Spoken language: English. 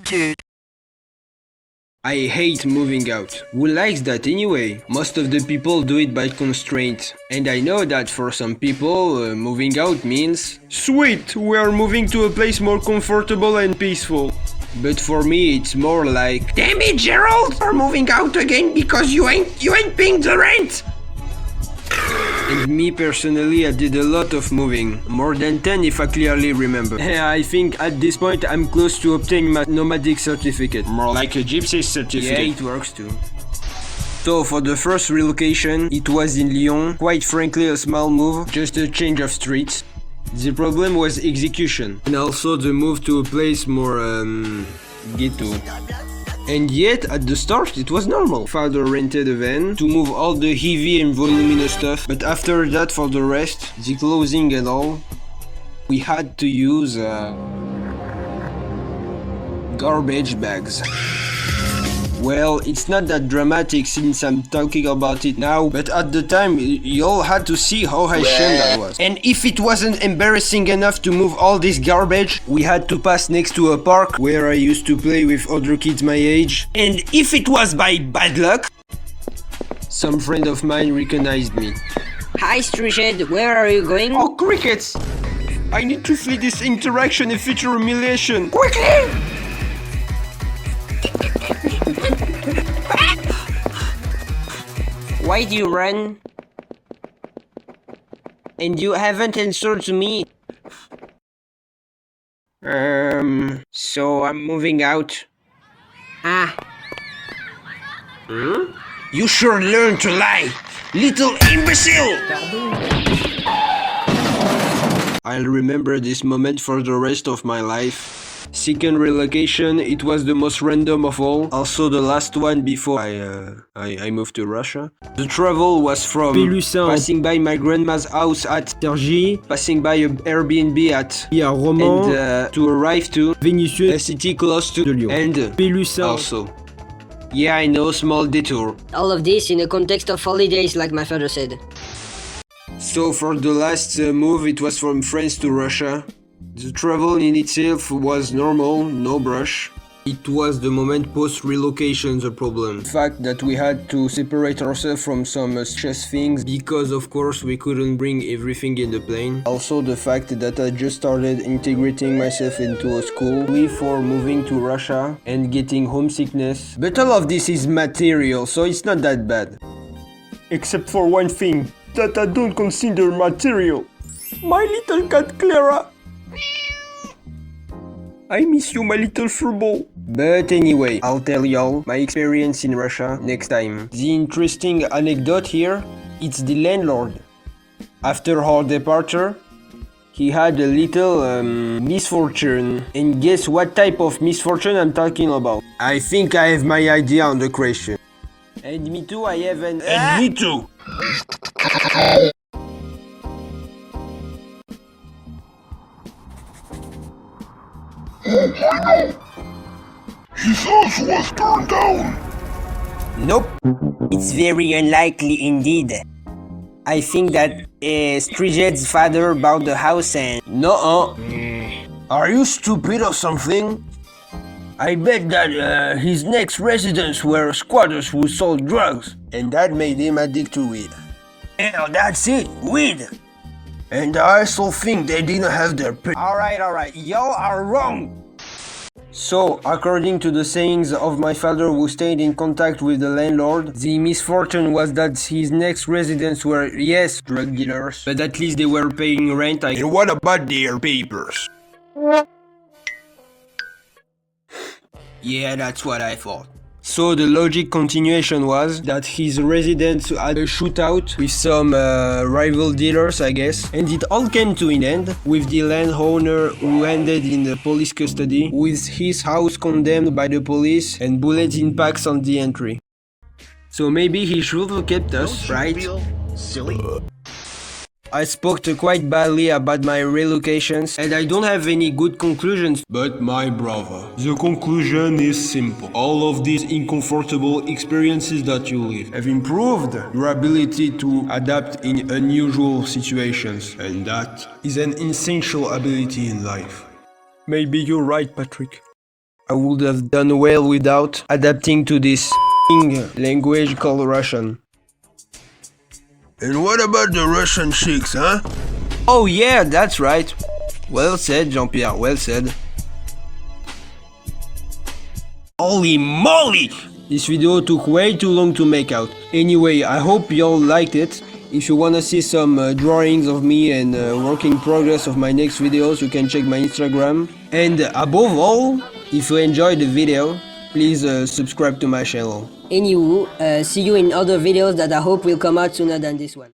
dude. I hate moving out. Who likes that anyway? Most of the people do it by constraint. And I know that for some people, moving out means sweet, we are moving to a place more comfortable and peaceful. But for me, it's more like, damn it, Gerald! We're moving out again because you ain't paying the rent! And me personally, I did a lot of moving. More than 10 if I clearly remember. I think at this point I'm close to obtaining my nomadic certificate. More like a gypsy certificate. Yeah, it works too. So for the first relocation, it was in Lyon. Quite frankly, a small move, just a change of streets. The problem was execution. And also the move to a place more, ghetto. And yet, at the start, it was normal. Father rented a van to move all the heavy and voluminous stuff, but after that, for the rest, the clothing and all, we had to use garbage bags. Well, it's not that dramatic since I'm talking about it now, but at the time, you all had to see how ashamed I was. And if it wasn't embarrassing enough to move all this garbage, we had to pass next to a park where I used to play with other kids my age. And if it was by bad luck, some friend of mine recognized me. Hi, Striched, where are you going? Oh, crickets! I need to flee this interaction and future humiliation. Quickly! Why do you run? And you haven't answered to me. So I'm moving out. Ah. You sure learn to lie, little imbecile! I'll remember this moment for the rest of my life. Second relocation, it was the most random of all. Also the last one before I moved to Russia. The travel was from passing by my grandma's house at Sergi, passing by an Airbnb at Romans, and to arrive to Vénissieux, a city close to Lyon. And Pélussin. also. Yeah, I know, small detour. All of this in the context of holidays, like my father said. So for the last move, it was from France to Russia. The travel in itself was normal, no brush. It was the moment post-relocation the problem. The fact that we had to separate ourselves from some stress things because of course we couldn't bring everything in the plane. Also the fact that I just started integrating myself into a school before moving to Russia and getting homesickness. But all of this is material, so it's not that bad. Except for one thing that I don't consider material. My little cat Clara. I miss you, my little furball. But anyway, I'll tell y'all my experience in Russia next time. The interesting anecdote here, it's the landlord. After our departure, he had a little misfortune. And guess what type of misfortune I'm talking about? I think I have my idea on the question. And me too, I have an... And me too! His house was burned down. Nope. It's very unlikely indeed. I think that Strijed's father bought the house and... No. Are you stupid or something? I bet that his next residents were squatters who sold drugs, and that made him addicted to weed. Yeah, that's it, weed. And I also think they didn't have their... Alright, y'all are wrong! So, according to the sayings of my father who stayed in contact with the landlord, the misfortune was that his next residents were, yes, drug dealers, but at least they were paying rent. And what about their papers? Yeah, that's what I thought. So the logic continuation was that his residents had a shootout with some rival dealers, I guess, and it all came to an end with the landowner who ended in the police custody, with his house condemned by the police and bullet impacts on the entry. So maybe he should have kept us, right? Silly. I spoke quite badly about my relocations and I don't have any good conclusions. But my brother, the conclusion is simple. All of these uncomfortable experiences that you live have improved your ability to adapt in unusual situations. And that is an essential ability in life. Maybe you're right, Patrick. I would have done well without adapting to this language called Russian. And what about the Russian chicks, huh? Oh yeah, that's right. Well said, Jean-Pierre, well said. Holy moly! This video took way too long to make out. Anyway, I hope y'all liked it. If you wanna see some drawings of me and working progress of my next videos, you can check my Instagram. And above all, if you enjoyed the video, please subscribe to my channel. Anywho, see you in other videos that I hope will come out sooner than this one.